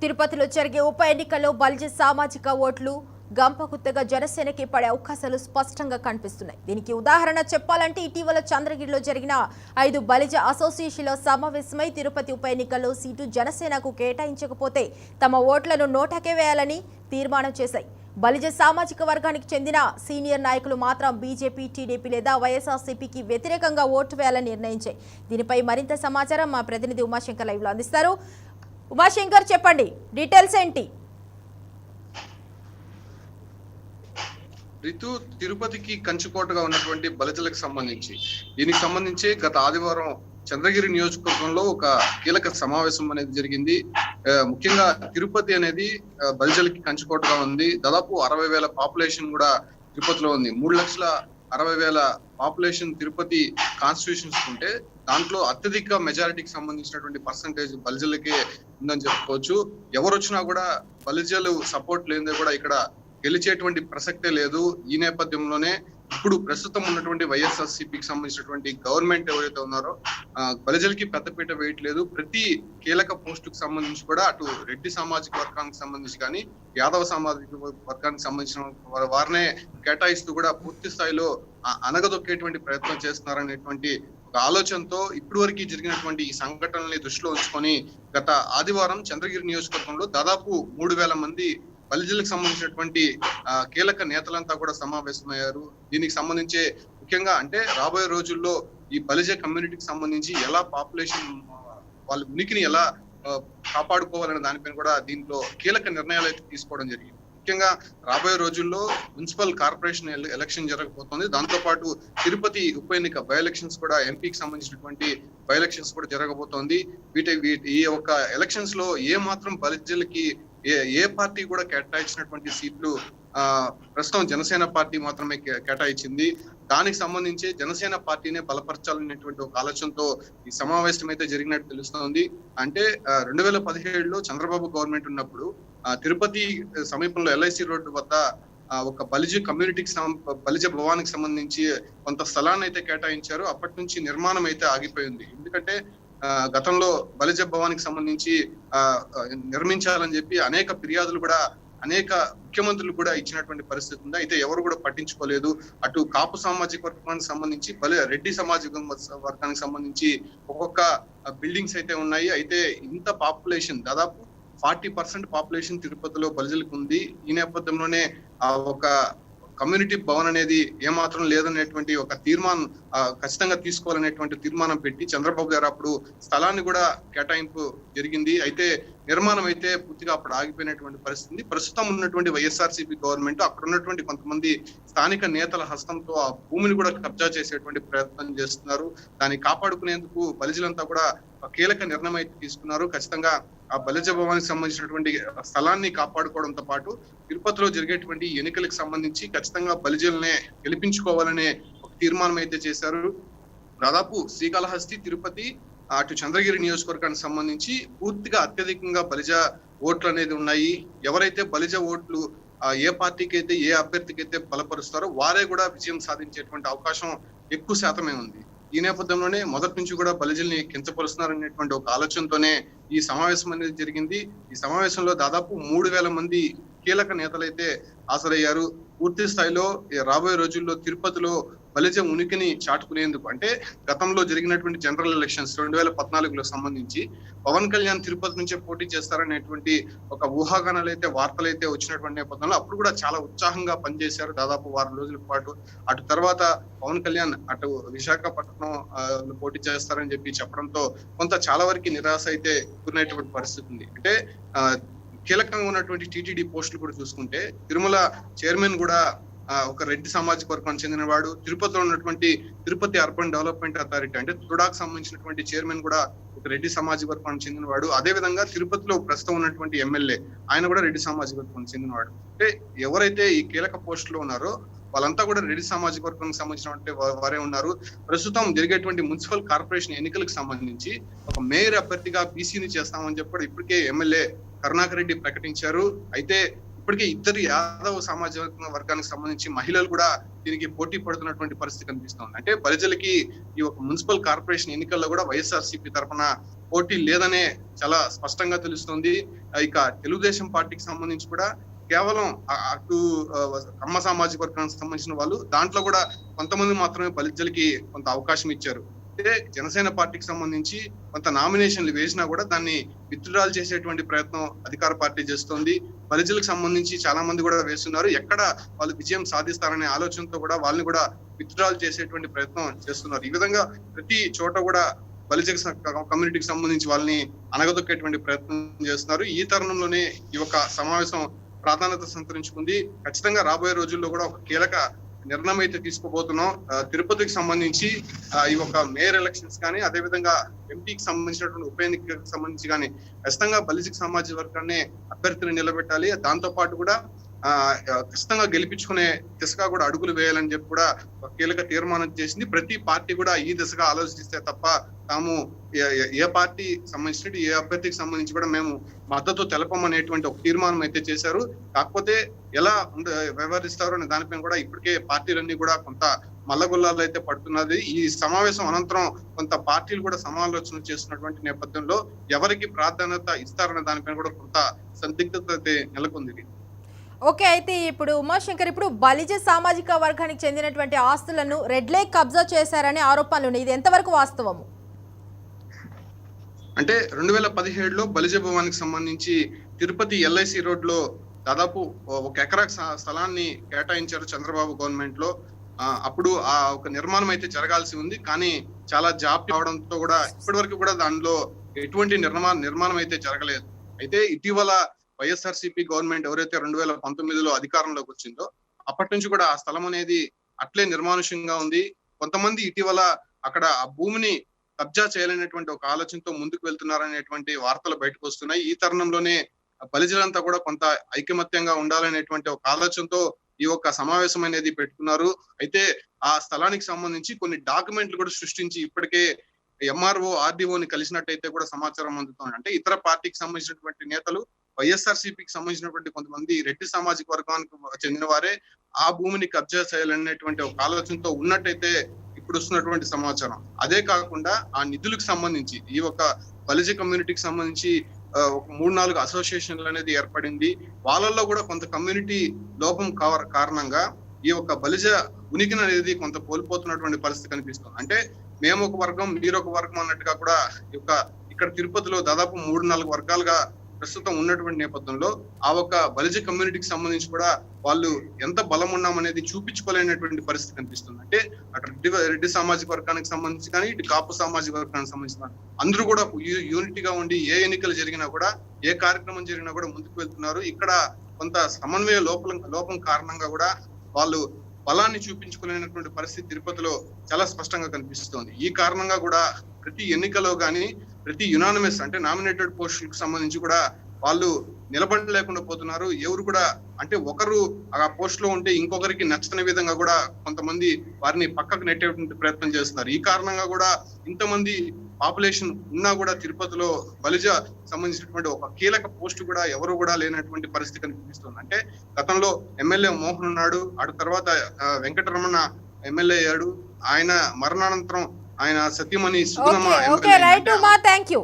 తిరుపతిలో జరిగే ఉప ఎన్నికల్లో బలిజ సామాజిక ఓట్లు గంపగుత్తగా జనసేనకి పడే అవకాశాలు స్పష్టంగా కనిపిస్తున్నాయి. దీనికి ఉదాహరణ చెప్పాలంటే ఇటీవల చంద్రగిరిలో జరిగిన 5 బలిజ అసోసియేషన్ల సమావేశమై తిరుపతి ఉప ఎన్నికల్లో సీటు జనసేనకు కేటాయించకపోతే తమ ఓట్లను నోటాకే వేయాలని తీర్మానం చేశాయి. బలిజ సామాజిక వర్గానికి చెందిన సీనియర్ నాయకులు మాత్రం బీజేపీ, టీడీపీ లేదా వైఎస్ఆర్సీపీకి వ్యతిరేకంగా ఓటు వేయాలని నిర్ణయించాయి. దీనిపై మరింత సమాచారం మా ప్రతినిధి ఉమాశంకర్ లైవ్ లో అందిస్తారు. ఉమాశంకర్, చెప్పండి, డీటెయిల్స్ ఏంటి? రితు, తిరుపతికి కంచుకోటగా ఉన్నటువంటి బలిజలకు సంబంధించి దీనికి సంబంధించి గత ఆదివారం చంద్రగిరి నియోజకవర్గంలో ఒక కీలక సమావేశం అనేది జరిగింది. ముఖ్యంగా తిరుపతి అనేది బలిజలకి కంచుకోటగా ఉంది. దాదాపు 60,000 పాపులేషన్ కూడా తిరుపతిలో ఉంది. 3,60,000 పాపులేషన్ తిరుపతి కాన్స్టిట్యూషన్స్ ఉంటే దాంట్లో అత్యధిక మెజారిటీకి సంబంధించినటువంటి పర్సంటేజ్ బలిజలకే ఉందని చెప్పుకోవచ్చు. ఎవరు వచ్చినా కూడా బలిజలు సపోర్ట్ లేనిదే కూడా ఇక్కడ గెలిచేటువంటి ప్రసక్తే లేదు. ఈ నేపథ్యంలోనే ఇప్పుడు ప్రస్తుతం ఉన్నటువంటి వైఎస్ఆర్సీపీకి సంబంధించినటువంటి గవర్నమెంట్ ఎవరైతే ఉన్నారో బలిజలకి పెద్దపీట వేయట్లేదు. ప్రతి కీలక పోస్టుకు సంబంధించి కూడా అటు రెడ్డి సామాజిక వర్గానికి సంబంధించి కానీ యాదవ సామాజిక వర్గానికి సంబంధించిన వారినే కేటాయిస్తూ కూడా పూర్తి స్థాయిలో అనగదొక్కేటువంటి ప్రయత్నం చేస్తున్నారనేటువంటి ఒక ఆలోచనతో ఇప్పటి వరకు జరిగినటువంటి ఈ సంఘటనల్ని దృష్టిలో ఉంచుకొని గత ఆదివారం చంద్రగిరి నియోజకవర్గంలో దాదాపు 3,000 మంది బలిజలకు సంబంధించినటువంటి కీలక నేతలంతా కూడా సమావేశమయ్యారు. దీనికి సంబంధించి ముఖ్యంగా అంటే రాబోయే రోజుల్లో ఈ బలిజ కమ్యూనిటీకి సంబంధించి ఎలా పాపులేషన్ వాళ్ళ ఉనికిని ఎలా కాపాడుకోవాలనే దానిపైన కూడా దీంట్లో కీలక నిర్ణయాలు అయితే తీసుకోవడం జరిగింది. ముఖ్యంగా రాబోయే రోజుల్లో మున్సిపల్ కార్పొరేషన్ ఎలక్షన్ జరగబోతోంది. దాంతో పాటు తిరుపతి ఉప ఎన్నిక బై ఎలక్షన్స్ కూడా ఎంపీకి సంబంధించినటువంటి బై ఎలక్షన్స్ కూడా జరగబోతోంది. ఈ యొక్క ఎలక్షన్స్ లో ఏ మాత్రం బలిజలకి ఏ పార్టీ కూడా కేటాయించినటువంటి సీట్లు ప్రస్తుతం జనసేన పార్టీ మాత్రమే కేటాయించింది. దానికి సంబంధించి జనసేన పార్టీనే బలపరచాలనేటువంటి ఒక ఆలోచనతో ఈ సమావేశం అయితే జరిగినట్టు తెలుస్తోంది. అంటే 2017లో చంద్రబాబు గవర్నమెంట్ ఉన్నప్పుడు తిరుపతి సమీపంలో ఎల్ఐసి రోడ్డు వద్ద ఒక బలిజ కమ్యూనిటీకి బలిజ భవానికి సంబంధించి కొంత స్థలాన్ని అయితే కేటాయించారు. అప్పటి నుంచి నిర్మాణం అయితే ఆగిపోయింది. ఎందుకంటే గతంలో బలిజ భవానికి సంబంధించి నిర్మించాలని చెప్పి అనేక ఫిర్యాదులు కూడా అనేక ముఖ్యమంత్రులు కూడా ఇచ్చినటువంటి పరిస్థితి ఉంది. అయితే ఎవరు కూడా పట్టించుకోలేదు. అటు కాపు సామాజిక వర్గానికి సంబంధించి రెడ్డి సామాజిక వర్గానికి సంబంధించి ఒక్కొక్క బిల్డింగ్స్ అయితే ఉన్నాయి. అయితే ఇంత పాపులేషన్ దాదాపు 40% పాపులేషన్ తిరుపతిలో బలిజలకు ఉంది. ఈ నేపథ్యంలోనే ఒక కమ్యూనిటీ భవన్ అనేది ఏమాత్రం లేదనేటువంటి ఒక తీర్మానం ఖచ్చితంగా తీసుకోవాలనేటువంటి తీర్మానం పెట్టి చంద్రబాబు గారు అప్పుడు స్థలాన్ని కూడా కేటాయింపు జరిగింది. అయితే నిర్మాణం అయితే పూర్తిగా అప్పుడు ఆగిపోయినటువంటి పరిస్థితి. ప్రస్తుతం ఉన్నటువంటి వైఎస్ఆర్సీపీ గవర్నమెంట్ అక్కడ ఉన్నటువంటి కొంతమంది స్థానిక నేతల హస్తంతో ఆ భూమిని కూడా కబ్జా చేసేటువంటి ప్రయత్నం చేస్తున్నారు. దాన్ని కాపాడుకునేందుకు బలిజలంతా కూడా కీలక నిర్ణయం అయితే తీసుకున్నారు. ఖచ్చితంగా ఆ బలిజ భవానికి సంబంధించినటువంటి స్థలాన్ని కాపాడుకోవడంతో పాటు తిరుపతిలో జరిగేటువంటి ఎన్నికలకు సంబంధించి ఖచ్చితంగా బలిజలనే గెలిపించుకోవాలనే ఒక తీర్మానం అయితే చేశారు. దాదాపు శ్రీకాళహస్తి, తిరుపతి, అటు చంద్రగిరి నియోజకవర్గానికి సంబంధించి పూర్తిగా అత్యధికంగా బలిజ ఓట్లు అనేది ఉన్నాయి. ఎవరైతే బలిజ ఓట్లు ఏ పార్టీకి అయితే ఏ అభ్యర్థికి అయితే బలపరుస్తారో వారే కూడా విజయం సాధించేటువంటి అవకాశం ఎక్కువ శాతమే ఉంది. ఈ నేపథ్యంలోనే మొదటి నుంచి కూడా బలిజల్ని కించపరుస్తున్నారనేటువంటి ఒక ఆలోచనతోనే ఈ సమావేశం అనేది జరిగింది. ఈ సమావేశంలో దాదాపు 3,000 మంది కీలక నేతలైతే హాజరయ్యారు. పూర్తి స్థాయిలో రాబోయే రోజుల్లో తిరుపతిలో బలిజ ఉనికిని చాటుకునేందుకు అంటే గతంలో జరిగినటువంటి జనరల్ ఎలక్షన్స్ 2014లో సంబంధించి పవన్ కళ్యాణ్ తిరుపతి నుంచే పోటీ చేస్తారనేటువంటి ఒక ఊహాగానాలు అయితే వార్తలు అయితే వచ్చినటువంటి నేపథ్యంలో అప్పుడు కూడా చాలా ఉత్సాహంగా పనిచేశారు దాదాపు 6 రోజుల పాటు. అటు తర్వాత పవన్ కళ్యాణ్ అటు విశాఖపట్నం పోటీ చేస్తారని చెప్పి చెప్పడంతో కొంత చాలా వరకు నిరాశ అయితే ఉన్నటువంటి పరిస్థితి ఉంది. అంటే కీలకంగా ఉన్నటువంటి టీటీడీ పోస్టులు కూడా చూసుకుంటే తిరుమల చైర్మన్ కూడా ఒక రెడ్డి సామాజిక వర్గానికి చెందినవాడు. తిరుపతిలో ఉన్నటువంటి తిరుపతి అర్బన్ డెవలప్మెంట్ అథారిటీ అంటే తుడాకు సంబంధించినటువంటి చైర్మన్ కూడా ఒక రెడ్డి సామాజిక వర్గానికి చెందినవాడు. అదే విధంగా తిరుపతిలో ప్రస్తుతం ఉన్నటువంటి ఎమ్మెల్యే ఆయన కూడా రెడ్డి సామాజిక వర్గానికి చెందినవాడు. అంటే ఎవరైతే ఈ కీలక పోస్టులో ఉన్నారో వాళ్ళంతా కూడా రెడ్డి సామాజిక వర్గానికి సంబంధించినటువంటి వారే ఉన్నారు. ప్రస్తుతం జరిగేటువంటి మున్సిపల్ కార్పొరేషన్ ఎన్నికలకు సంబంధించి ఒక మేయర్ అభ్యర్థిగా బీసీని చేస్తామని చెప్పి ఇప్పటికే ఎమ్మెల్యే కరుణాకర్ రెడ్డి ప్రకటించారు. అయితే ఇప్పటికే ఇద్దరు యాదవ్ సామాజిక వర్గానికి సంబంధించి మహిళలు కూడా దీనికి పోటీ పడుతున్నటువంటి పరిస్థితి కనిపిస్తోంది. అంటే బలిజలకి ఈ ఒక మున్సిపల్ కార్పొరేషన్ ఎన్నికల్లో కూడా వైఎస్ఆర్సీపీ తరఫున పోటీ లేదనే చాలా స్పష్టంగా తెలుస్తుంది. ఇక తెలుగుదేశం పార్టీకి సంబంధించి కూడా కేవలం అటు కమ్మ సామాజిక వర్గానికి సంబంధించిన వాళ్ళు దాంట్లో కూడా కొంతమంది మాత్రమే బలిజలకి కొంత అవకాశం ఇచ్చారు. అంటే జనసేన పార్టీకి సంబంధించి కొంత నామినేషన్లు వేసినా కూడా దాన్ని విత్డ్రాల్ చేసేటువంటి ప్రయత్నం అధికార పార్టీ చేస్తోంది. బలిజలకు సంబంధించి చాలా మంది కూడా వేస్తున్నారు. ఎక్కడ వాళ్ళు విజయం సాధిస్తారనే ఆలోచనతో కూడా వాళ్ళని కూడా విత్డ్రాల్ చేసేటువంటి ప్రయత్నం చేస్తున్నారు. ఈ విధంగా ప్రతి చోట కూడా బలిజ కమ్యూనిటీకి సంబంధించి వాళ్ళని అనగదొక్కేటువంటి ప్రయత్నం చేస్తున్నారు. ఈ తరుణంలోనే ఈ యొక్క సమావేశం ప్రాధాన్యత సంతరించుకుంది. ఖచ్చితంగా రాబోయే రోజుల్లో కూడా ఒక కీలక నిర్ణయం అయితే తీసుకోబోతున్నాం. తిరుపతికి సంబంధించి ఈ యొక్క మేయర్ ఎలక్షన్స్ కానీ అదేవిధంగా ఎంపీకి సంబంధించినటువంటి ఉప ఎన్నికలకు సంబంధించి కానీ ఖచ్చితంగా బలిజ సామాజిక వర్గాన్ని అభ్యర్థిని నిలబెట్టాలి. దాంతో పాటు కూడా ఖచ్చితంగా గెలిపించుకునే దిశగా కూడా అడుగులు వేయాలని చెప్పి కూడా కీలక తీర్మానం చేసింది. ప్రతి పార్టీ కూడా ఈ దిశగా ఆలోచిస్తే తప్ప తాము ఏ పార్టీ సంబంధించిన ఏ అభ్యర్థికి సంబంధించి కూడా మేము మద్దతు తెలపమనేటువంటి ఒక తీర్మానం అయితే చేశారు. కాకపోతే ఎలా వ్యవహరిస్తారు అనే దానిపైన కూడా ఇప్పటికే పార్టీలన్నీ కూడా కొంత మల్లగొల్లాలు అయితే పడుతున్నది. ఈ సమావేశం అనంతరం కొంత పార్టీలు కూడా సమాలోచన చేస్తున్నటువంటి నేపథ్యంలో ఎవరికి ప్రాధాన్యత ఇస్తారనే దానిపైన కూడా కొంత సందిగ్ధత అయితే నెలకొంది. ఓకే, అయితే ఇప్పుడు ఉమాశంకర్, ఇప్పుడు బలిజ సామాజిక వర్గానికి చెందినటువంటి ఆస్తులను రెడ్ లేక్ కబ్జా చేశారనే ఆరోపణలు ఉన్నాయి. ఇది ఎంతవరకు వాస్తవము? అంటే 2017లో బలిజ భవనానికి సంబంధించి తిరుపతి ఎల్ఐసి రోడ్ లో దాదాపు 1 ఎకరా స్థలాన్ని కేటాయించారు చంద్రబాబు గవర్నమెంట్ లో. అప్పుడు ఆ ఒక నిర్మాణం అయితే జరగాల్సి ఉంది, కానీ చాలా జాప్యం అవడంతో కూడా ఇప్పటి వరకు కూడా దానిలో ఎటువంటి నిర్మాణం అయితే జరగలేదు. అయితే ఇటీవల వైఎస్ఆర్సీపీ గవర్నమెంట్ ఎవరైతే 2019లో అధికారంలోకి వచ్చిందో అప్పటి నుంచి కూడా ఆ స్థలం అనేది అట్లే నిర్మానుష్యంగా ఉంది. కొంతమంది ఇటీవల అక్కడ ఆ భూమిని కబ్జా చేయాలనేటువంటి ఒక ఆలోచనతో ముందుకు వెళ్తున్నారనేటువంటి వార్తలు బయటకు వస్తున్నాయి. ఈ తరుణంలోనే బలిజలంతా కూడా కొంత ఐకమత్యంగా ఉండాలనేటువంటి ఒక ఆలోచనతో ఈ యొక్క సమావేశం అనేది పెట్టుకున్నారు. అయితే ఆ స్థలానికి సంబంధించి కొన్ని డాక్యుమెంట్లు కూడా సృష్టించి ఇప్పటికే ఎంఆర్ఓ ఆర్డీఓని కలిసినట్టయితే కూడా సమాచారం అందుతోంది. అంటే ఇతర పార్టీకి సంబంధించినటువంటి నేతలు వైఎస్ఆర్సీపీకి సంబంధించినటువంటి కొంతమంది రెడ్డి సామాజిక వర్గానికి చెందిన వారే ఆ భూమిని కబ్జా చేయాలనేటువంటి ఒక ఆలోచనతో ఉన్నట్టయితే ఇప్పుడు వస్తున్నటువంటి సమాచారం. అదే కాకుండా ఆ నిధులకు సంబంధించి ఈ యొక్క బలిజ కమ్యూనిటీకి సంబంధించి ఒక 3-4 అసోసియేషన్లు అనేది ఏర్పడింది. వాళ్ళల్లో కూడా కొంత కమ్యూనిటీ లోపం కారణంగా ఈ యొక్క బలిజ ఉనికిని అనేది కొంత కోల్పోతున్నటువంటి పరిస్థితి కనిపిస్తుంది. అంటే మేము ఒక వర్గం మీరు ఒక వర్గం అన్నట్టుగా కూడా ఇక్కడ తిరుపతిలో దాదాపు 3-4 వర్గాలుగా ప్రస్తుతం ఉన్నటువంటి నేపథ్యంలో ఆ ఒక బలిజ కమ్యూనిటీకి సంబంధించి కూడా వాళ్ళు ఎంత బలం ఉన్నామనేది చూపించుకోలేనటువంటి పరిస్థితి కనిపిస్తుంది. అంటే అక్కడ రెడ్డి సామాజిక వర్గానికి సంబంధించి కానీ ఇటు కాపు సామాజిక వర్గానికి సంబంధించిన అందరూ కూడా యూనిటీగా ఉండి ఏ ఎన్నికలు జరిగినా కూడా ఏ కార్యక్రమం జరిగినా కూడా ముందుకు వెళ్తున్నారు. ఇక్కడ కొంత సమన్వయ లోపం కారణంగా కూడా వాళ్ళు బలాన్ని చూపించుకోలేనటువంటి పరిస్థితి తిరుపతిలో చాలా స్పష్టంగా కనిపిస్తోంది. ఈ కారణంగా కూడా ప్రతి ఎన్నికలో కానీ ప్రతి యునానిమస్ అంటే నామినేటెడ్ పోస్టులకు సంబంధించి కూడా వాళ్ళు నిలబడలేకుండా పోతున్నారు. ఎవరు కూడా అంటే ఒకరు ఆ పోస్ట్ లో ఉంటే ఇంకొకరికి నచ్చని విధంగా కూడా కొంతమంది వారిని పక్కకు నెట్టేటువంటి ప్రయత్నం చేస్తున్నారు. ఈ కారణంగా కూడా ఇంతమంది పాపులేషన్ ఉన్నా కూడా తిరుపతిలో బలిజ సంబంధించినటువంటి ఒక కీలక పోస్ట్ కూడా ఎవరు కూడా లేనటువంటి పరిస్థితి కనిపిస్తుంది. అంటే గతంలో ఎమ్మెల్యే మోహన్ ఉన్నాడు, ఆ తర్వాత వెంకటరమణ ఎమ్మెల్యే అయ్యాడు. ఆయన మరణానంతరం ఆయన సతీమణి Sugunamma. Okay, right Uma, thank you.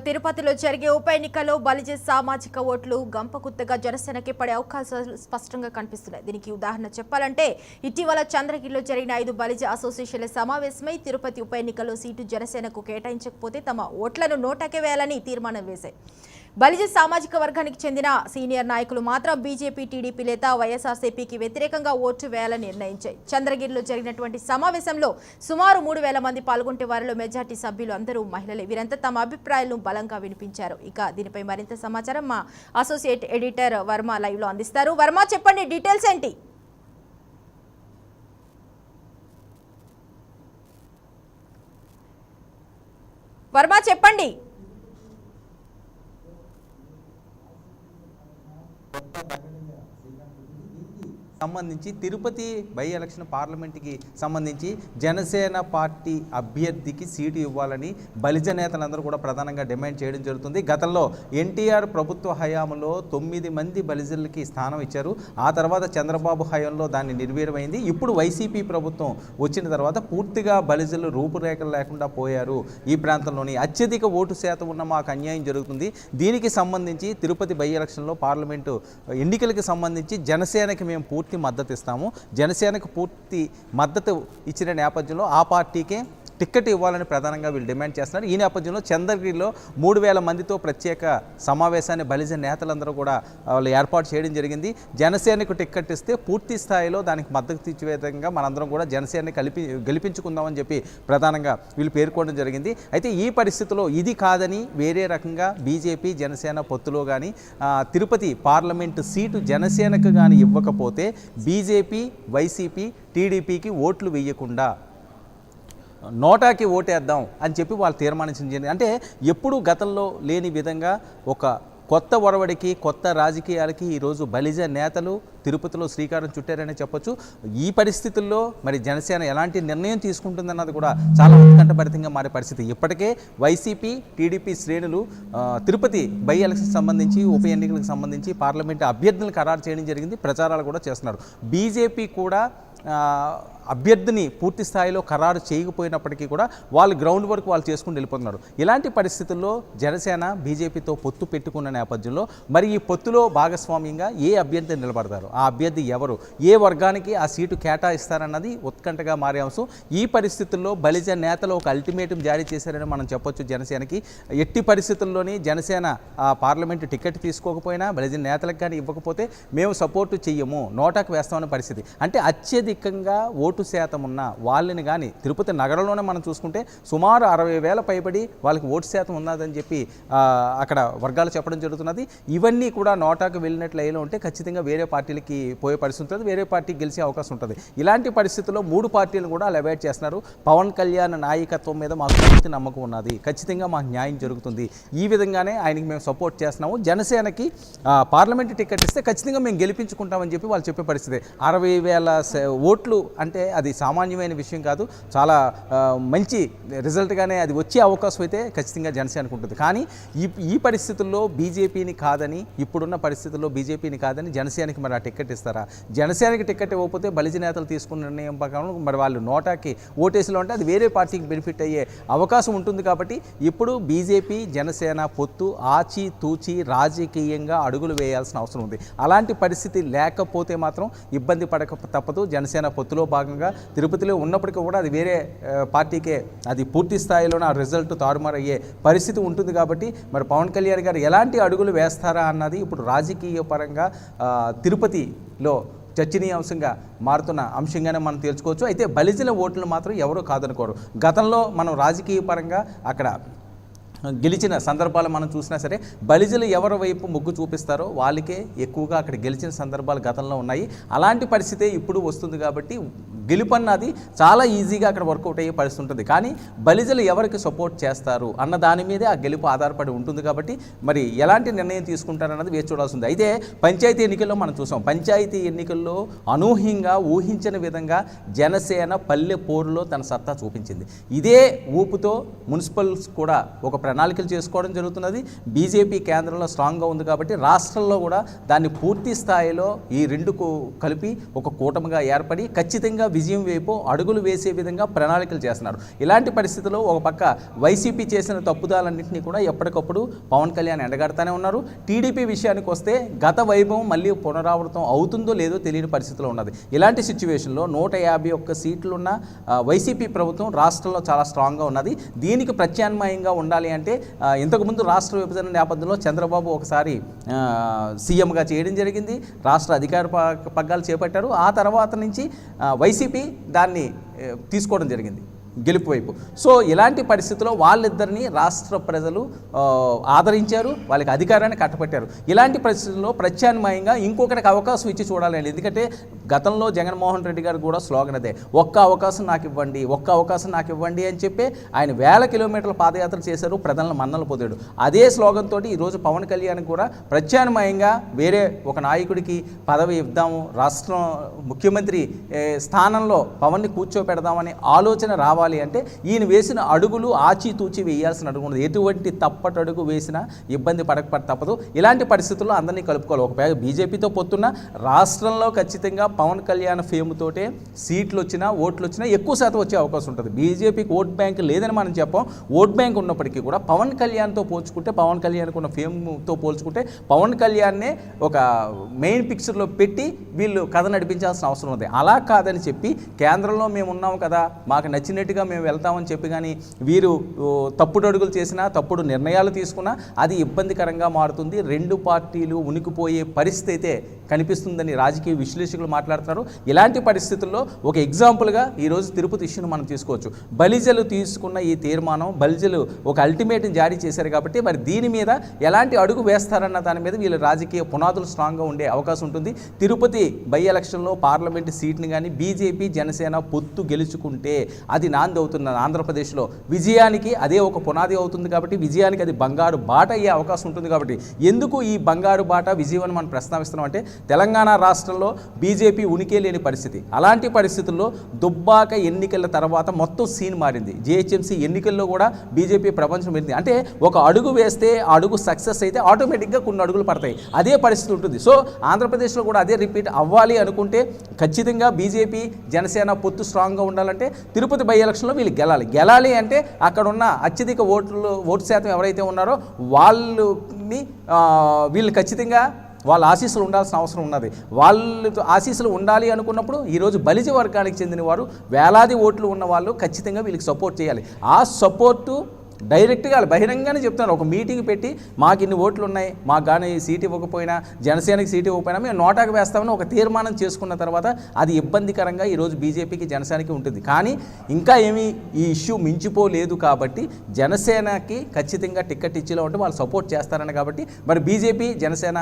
తిరుపతిలో జరిగే ఉప ఎన్నికల్లో బలిజ సామాజిక ఓట్లు గంపగుత్తగా జనసేనకి పడే అవకాశాలు స్పష్టంగా కనిపిస్తున్నాయి. దీనికి ఉదాహరణ చెప్పాలంటే ఇటీవల చంద్రగిరిలో జరిగిన 5 బలిజ అసోసియేషన్ల సమావేశమై తిరుపతి ఉప ఎన్నికల్లో సీటు జనసేనకు కేటాయించకపోతే తమ ఓట్లను నోటాకే వేయాలని తీర్మానం వేశాయి. బలిజ సామాజిక వర్గానికి చెందిన సీనియర్ నాయకులు మాత్రం బీజేపీ, టీడీపీ లేదా వైఎస్ఆర్సీపీకి వ్యతిరేకంగా ఓటు వేయాలని నిర్ణయించాయి. చంద్రగిరిలో జరిగినటువంటి సమావేశంలో సుమారు 3,000 మంది పాల్గొంటే వారిలో మెజార్టీ సభ్యులు అందరూ మహిళలే. వీరంతా తమ అభిప్రాయాలను బలంగా వినిపించారు. ఇక దీనిపై మరింత సమాచారం మా అసోసియేట్ ఎడిటర్ వర్మ లైవ్ లో అందిస్తారు. వర్మ, చెప్పండి, డీటెయిల్స్ ఏంటి? వర్మ చెప్పండి. సంబంధించి తిరుపతి బై ఎలక్షన్ పార్లమెంట్కి సంబంధించి జనసేన పార్టీ అభ్యర్థికి సీటు ఇవ్వాలని బలిజ నేతలందరూ కూడా ప్రధానంగా డిమాండ్ చేయడం జరుగుతుంది. గతంలో ఎన్టీఆర్ ప్రభుత్వ హయాంలో 9 మంది బలిజలకి స్థానం ఇచ్చారు. ఆ తర్వాత చంద్రబాబు హయాంలో దాన్ని నిర్వీర్యమైంది. ఇప్పుడు వైసీపీ ప్రభుత్వం వచ్చిన తర్వాత పూర్తిగా బలిజలు రూపురేఖలు లేకుండా పోయారు. ఈ ప్రాంతంలోని అత్యధిక ఓటు శాతం ఉన్న మాకు అన్యాయం జరుగుతుంది. దీనికి సంబంధించి తిరుపతి బై ఎలక్షన్లో పార్లమెంటు ఎన్నికలకు సంబంధించి జనసేనకి మేము పూర్తి మద్దతు ఇస్తాము. జనసేనకు పూర్తి మద్దతు ఇచ్చిన నేపథ్యంలో ఆ పార్టీకే టికెట్ ఇవ్వాలని ప్రధానంగా వీళ్ళు డిమాండ్ చేస్తున్నారు. ఈ నేపథ్యంలో చంద్రగిరిలో 3000 మందితో ప్రత్యేక సమావేశాన్ని బలిజ నేతలందరూ కూడా వాళ్ళు ఏర్పాటు చేయడం జరిగింది. జనసేనకు టికెట్ ఇస్తే పూర్తి స్థాయిలో దానికి మద్దతు ఇచ్చే విధంగా మనందరం కూడా జనసేనని గెలిపించుకుందామని చెప్పి ప్రధానంగా వీళ్ళు పేర్కొనడం జరిగింది. అయితే ఈ పరిస్థితుల్లో ఇది కాదని వేరే రకంగా బీజేపీ జనసేన పొత్తులో కానీ తిరుపతి పార్లమెంటు సీటు జనసేనకు కానీ ఇవ్వకపోతే బీజేపీ వైసీపీ టీడీపీకి ఓట్లు వేయకుండా నోటాకి ఓటేద్దాం అని చెప్పి వాళ్ళు తీర్మానించింది. అంటే ఎప్పుడూ గతంలో లేని విధంగా ఒక కొత్త ఒరవడికి కొత్త రాజకీయాలకి ఈరోజు బలిజ నేతలు తిరుపతిలో శ్రీకారం చుట్టారని చెప్పొచ్చు. ఈ పరిస్థితుల్లో మరి జనసేన ఎలాంటి నిర్ణయం తీసుకుంటుందన్నది కూడా చాలా ఉత్కంఠభరితంగా మారే పరిస్థితి. ఇప్పటికే వైసీపీ టీడీపీ శ్రేణులు తిరుపతి బై ఎలక్షన్ సంబంధించి ఉప ఎన్నికలకు సంబంధించి పార్లమెంటు అభ్యర్థులను ఖరారు చేయడం జరిగింది. ప్రచారాలు కూడా చేస్తున్నారు. బీజేపీ కూడా అభ్యర్థిని పూర్తి స్థాయిలో ఖరారు చేయకపోయినప్పటికీ కూడా వాళ్ళు గ్రౌండ్ వర్క్ వాళ్ళు చేసుకుని వెళ్ళిపోతున్నారు. ఇలాంటి పరిస్థితుల్లో జనసేన బీజేపీతో పొత్తు పెట్టుకున్న నేపథ్యంలో మరి ఈ పొత్తులో భాగస్వామ్యంగా ఏ అభ్యర్థి నిలబడతారు, ఆ అభ్యర్థి ఎవరు, ఏ వర్గానికి ఆ సీటు కేటాయిస్తారన్నది ఉత్కంఠగా మారే అంశం. ఈ పరిస్థితుల్లో బలిజ నేతలు ఒక అల్టిమేటం జారీ చేశారని మనం చెప్పొచ్చు. జనసేనకి ఎట్టి పరిస్థితుల్లోని జనసేన పార్లమెంటు టికెట్ తీసుకోకపోయినా బలిజ నేతలకు కానీ ఇవ్వకపోతే మేము సపోర్టు చెయ్యము, నోటాకు వేస్తామన్న పరిస్థితి. అంటే అత్యధికంగా ఓటు శాతం ఉన్న వాళ్ళని కానీ తిరుపతి నగరంలోనే మనం చూసుకుంటే సుమారు 60,000 పైబడి వాళ్ళకి ఓటు శాతం ఉన్నదని చెప్పి అక్కడ వర్గాలు చెప్పడం జరుగుతున్నది. ఇవన్నీ కూడా నోటాకు వెళ్ళినట్లు అయినా ఉంటే ఖచ్చితంగా వేరే పార్టీలకి పోయే పరిస్థితి ఉంటుంది, వేరే పార్టీకి గెలిచే అవకాశం ఉంటుంది. ఇలాంటి పరిస్థితుల్లో 3 పార్టీలు కూడా అలవేట్ చేస్తున్నారు. పవన్ కళ్యాణ్ నాయకత్వం మీద మాకు పూర్తి నమ్మకం ఉన్నది, ఖచ్చితంగా మాకు న్యాయం జరుగుతుంది, ఈ విధంగానే ఆయనకి మేము సపోర్ట్ చేస్తున్నాము, జనసేనకి పార్లమెంటు టికెట్ ఇస్తే ఖచ్చితంగా మేము గెలిపించుకుంటామని చెప్పి వాళ్ళు చెప్పే పరిస్థితి. 60,000 ఓట్లు అంటే అది సామాన్యమైన విషయం కాదు. చాలా మంచి రిజల్ట్గానే అది వచ్చే అవకాశం అయితే ఖచ్చితంగా జనసేనకు ఉంటుంది. కానీ ఈ పరిస్థితుల్లో బీజేపీని కాదని, ఇప్పుడున్న పరిస్థితుల్లో బీజేపీని కాదని జనసేనకి మరి ఆ టికెట్ ఇస్తారా? జనసేనకి టికెట్ ఇవ్వకపోతే బలిజ నేతలు తీసుకున్న నిర్ణయం ప్రకారం మరి వాళ్ళు నోటాకి ఓటేసిలో ఉంటే అది వేరే పార్టీకి బెనిఫిట్ అయ్యే అవకాశం ఉంటుంది. కాబట్టి ఇప్పుడు బీజేపీ జనసేన పొత్తు ఆచి తూచి రాజకీయంగా అడుగులు వేయాల్సిన అవసరం ఉంది. అలాంటి పరిస్థితి లేకపోతే మాత్రం ఇబ్బంది పడక తప్పదు. జనసేన పొత్తులో భాగంగా తిరుపతిలో ఉన్నప్పటికీ కూడా అది వేరే పార్టీకే అది పూర్తి స్థాయిలోనే ఆ రిజల్ట్ తారుమారయ్యే పరిస్థితి ఉంటుంది. కాబట్టి మరి పవన్ కళ్యాణ్ గారు ఎలాంటి అడుగులు వేస్తారా అన్నది ఇప్పుడు రాజకీయ పరంగా తిరుపతిలో చర్చనీయాంశంగా మారుతున్న అంశంగానే మనం తెలుసుకోవచ్చు. అయితే బలిజల ఓట్లను మాత్రం ఎవరూ కాదనుకోరు. గతంలో మనం రాజకీయ పరంగా అక్కడ గెలిచిన సందర్భాలు మనం చూసినా సరే బలిజలు ఎవరి వైపు మొగ్గు చూపిస్తారో వాళ్ళకే ఎక్కువగా అక్కడ గెలిచిన సందర్భాలు గతంలో ఉన్నాయి. అలాంటి పరిస్థితే ఇప్పుడు వస్తుంది. కాబట్టి గెలుపన్నది చాలా ఈజీగా అక్కడ వర్కౌట్ అయ్యే పరిస్థితి ఉంటుంది. కానీ బలిజలు ఎవరికి సపోర్ట్ చేస్తారు అన్న దాని మీదే ఆ గెలుపు ఆధారపడి ఉంటుంది. కాబట్టి మరి ఎలాంటి నిర్ణయం తీసుకుంటారన్నది వేచి చూడాల్సింది. అయితే పంచాయతీ ఎన్నికల్లో మనం చూసాం. పంచాయతీ ఎన్నికల్లో అనూహ్యంగా ఊహించని విధంగా జనసేన పల్లె పోరులో తన సత్తా చూపించింది. ఇదే ఊపుతో మున్సిపల్స్ కూడా ఒక ప్రణాళికలు చేసుకోవడం జరుగుతున్నది. బీజేపీ కేంద్రంలో స్ట్రాంగ్గా ఉంది కాబట్టి రాష్ట్రంలో కూడా దాన్ని పూర్తి స్థాయిలో ఈ రెండుకు కలిపి ఒక కూటమిగా ఏర్పడి ఖచ్చితంగా విజయం వైపు అడుగులు వేసే విధంగా ప్రణాళికలు చేస్తున్నారు. ఇలాంటి పరిస్థితుల్లో ఒక పక్క వైసీపీ చేసిన తప్పుదాలన్నింటినీ కూడా ఎప్పటికప్పుడు పవన్ కళ్యాణ్ ఎండగడతానే ఉన్నారు. టీడీపీ విషయానికి వస్తే గత వైభవం మళ్ళీ పునరావృతం అవుతుందో లేదో తెలియని పరిస్థితిలో ఉన్నది. ఇలాంటి సిచ్యువేషన్లో 151 సీట్లున్న వైసీపీ ప్రభుత్వం రాష్ట్రంలో చాలా స్ట్రాంగ్గా ఉన్నది. దీనికి ప్రత్యామ్నాయంగా ఉండాలి అంటే ఇంతకుముందు రాష్ట్ర విభజన నేపథ్యంలో చంద్రబాబు ఒకసారి సీఎంగా చేయడం జరిగింది, రాష్ట్ర అధికార పగ్గాలు చేపట్టారు. ఆ తర్వాత నుంచి వైసీపీ దాన్ని తీసుకోవడం జరిగింది. గెలుపు వైపు. సో ఇలాంటి పరిస్థితుల్లో వాళ్ళిద్దరిని రాష్ట్ర ప్రజలు ఆదరించారు, వాళ్ళకి అధికారాన్ని కట్టబెట్టారు. ఇలాంటి పరిస్థితుల్లో ప్రత్యామ్నాయంగా ఇంకొకరికి అవకాశం ఇచ్చి చూడాలండి. ఎందుకంటే గతంలో జగన్మోహన్ రెడ్డి గారు కూడా స్లోగన్ అదే, ఒక్క అవకాశం నాకు ఇవ్వండి, ఒక్క అవకాశం నాకు ఇవ్వండి అని చెప్పి ఆయన 1000 కిలోమీటర్ల పాదయాత్ర చేశారు, ప్రజలను మన్నలు పొందాడు. అదే స్లోగన్ తోటి ఈరోజు పవన్ కళ్యాణ్ కూడా ప్రత్యామ్నాయంగా వేరే ఒక నాయకుడికి పదవి ఇద్దాము, రాష్ట్రం ముఖ్యమంత్రి స్థానంలో పవన్ని కూర్చోపెడదామని ఆలోచన రావాలి అంటే ఈయన వేసిన అడుగులు ఆచితూచి వేయాల్సిన అడుగు ఉండదు. ఎటువంటి తప్పటడుగు వేసినా ఇబ్బంది పడక తప్పదు. ఇలాంటి పరిస్థితుల్లో అందరినీ కలుపుకోవాలి. ఒక బీజేపీతో పొత్తున్న రాష్ట్రంలో ఖచ్చితంగా పవన్ కళ్యాణ్ ఫేమ్ తోటే సీట్లు వచ్చినా ఓట్లు వచ్చినా ఎక్కువ శాతం వచ్చే అవకాశం ఉంటుంది. బీజేపీకి ఓట్ బ్యాంక్ లేదని మనం చెప్పాం. ఓట్ బ్యాంక్ ఉన్నప్పటికీ కూడా పవన్ కళ్యాణ్తో పోల్చుకుంటే, పవన్ కళ్యాణ్కి ఉన్న ఫేమ్తో పోల్చుకుంటే పవన్ కళ్యాణ్నే ఒక మెయిన్ పిక్చర్లో పెట్టి వీళ్ళు కథ నడిపించాల్సిన అవసరం ఉంది. అలా కాదని చెప్పి కేంద్రంలో మేము ఉన్నాం కదా, మాకు నచ్చినట్టుగా మేము వెళ్తామని చెప్పి కానీ వీరు తప్పుడు అడుగులు చేసినా, తప్పుడు నిర్ణయాలు తీసుకున్నా అది ఇబ్బందికరంగా మారుతుంది. రెండు పార్టీలు ఉనికిపోయే పరిస్థితి అయితే కనిపిస్తుందని రాజకీయ విశ్లేషకులు మాట్లాడుతున్నారు. ఇలాంటి పరిస్థితుల్లో ఒక ఎగ్జాంపుల్గా ఈరోజు తిరుపతి ఇష్యూను మనం తీసుకోవచ్చు. బలిజలు తీసుకున్న ఈ తీర్మానం, బలిజలు ఒక అల్టిమేటం జారీ చేశారు కాబట్టి మరి దీని మీద ఎలాంటి అడుగు వేస్తారన్న దాని మీద వీళ్ళ రాజకీయ పునాదులు స్ట్రాంగ్గా ఉండే అవకాశం ఉంటుంది. తిరుపతి బై ఎలక్షన్లో పార్లమెంటు సీట్ని కానీ బీజేపీ జనసేన పొత్తు గెలుచుకుంటే అది నాంది అవుతుంది. ఆంధ్రప్రదేశ్లో విజయానికి అదే ఒక పునాది అవుతుంది కాబట్టి విజయానికి అది బంగారు బాట అయ్యే అవకాశం ఉంటుంది. కాబట్టి ఎందుకు ఈ బంగారు బాట విజయం అని మనం ప్రస్తావిస్తున్నాం అంటే తెలంగాణ రాష్ట్రంలో బీజేపీ ఉనికే లేని పరిస్థితి. అలాంటి పరిస్థితుల్లో దుబ్బాక ఎన్నికల తర్వాత మొత్తం సీన్ మారింది. జిహెచ్ఎంసీ ఎన్నికల్లో కూడా బీజేపీ ప్రపంచం వెళ్ళింది. అంటే ఒక అడుగు వేస్తే అడుగు సక్సెస్ అయితే ఆటోమేటిక్గా కొన్ని అడుగులు పడతాయి. అదే పరిస్థితి ఉంటుంది. సో ఆంధ్రప్రదేశ్లో కూడా అదే రిపీట్ అవ్వాలి అనుకుంటే ఖచ్చితంగా బీజేపీ జనసేన పొత్తు స్ట్రాంగ్గా ఉండాలంటే తిరుపతి బై ఎలక్షన్లో వీళ్ళు గెలాలి అంటే అక్కడ ఉన్న అత్యధిక ఓటు శాతం ఎవరైతే ఉన్నారో వీళ్ళు ఖచ్చితంగా వాళ్ళ ఆశీస్సులు ఉండాల్సిన అవసరం ఉన్నది. వాళ్ళతో ఆశీస్సులు ఉండాలి అనుకున్నప్పుడు ఈరోజు బలిజ వర్గానికి చెందిన వారు వేలాది ఓట్లు ఉన్న వాళ్ళు ఖచ్చితంగా వీళ్ళకి సపోర్ట్ చేయాలి. ఆ సపోర్టు డైరెక్ట్గా బహిరంగానే చెప్తున్నారు. ఒక మీటింగ్ పెట్టి మాకు ఇన్ని ఓట్లు ఉన్నాయి, మాకు కానీ సీట్ ఇవ్వకపోయినా, జనసేనకి సీట్ ఇవ్వకపోయినా మేము నోటాకు వేస్తామని ఒక తీర్మానం చేసుకున్న తర్వాత అది ఇబ్బందికరంగా ఈరోజు బీజేపీకి జనసేనకి ఉంటుంది. కానీ ఇంకా ఏమీ ఈ ఇష్యూ మించిపోలేదు కాబట్టి జనసేనకి ఖచ్చితంగా టికెట్ ఇచ్చేలా ఉంటే వాళ్ళు సపోర్ట్ చేస్తారని కాబట్టి మరి బీజేపీ జనసేన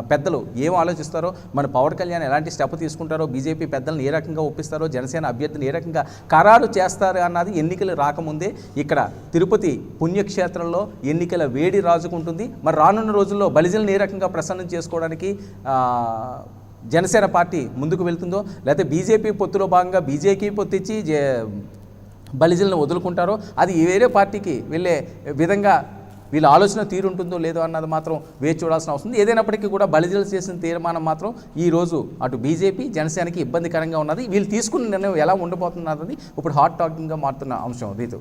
పెద్దలు ఏం ఆలోచిస్తారో, మన పవన్ కళ్యాణ్ ఎలాంటి స్టెప్ తీసుకుంటారో, బీజేపీ పెద్దలను ఏ రకంగా ఒప్పిస్తారో, జనసేన అభ్యర్థిని ఏ రకంగా ఖరారు చేస్తారు అన్నది ఎన్నికలు రాకముందే ఇక్కడ తిరుపతి పుణ్యక్షేత్రంలో ఎన్నికల వేడి రాజుకుంటుంది. మరి రానున్న రోజుల్లో బలిజలను ఏ రకంగా ప్రసన్నం చేసుకోవడానికి జనసేన పార్టీ ముందుకు వెళ్తుందో, లేకపోతే బీజేపీ పొత్తులో భాగంగా బీజేపీ పొత్తు ఇచ్చి బలిజలను వదులుకుంటారో, అది వేరే పార్టీకి వెళ్ళే విధంగా వీళ్ళ ఆలోచన తీరుంటుందో లేదో అన్నది మాత్రం వేచి చూడాల్సిన అవసరం ఉంది. ఏదైనప్పటికీ కూడా బలిజలు చేసిన తీర్మానం మాత్రం ఈరోజు అటు బీజేపీ జనసేనకి ఇబ్బందికరంగా ఉన్నది. వీళ్ళు తీసుకున్న నిర్ణయం ఎలా ఉండబోతున్నది ఇప్పుడు హాట్ టాకింగ్గా మారుతున్న అంశం రీతు.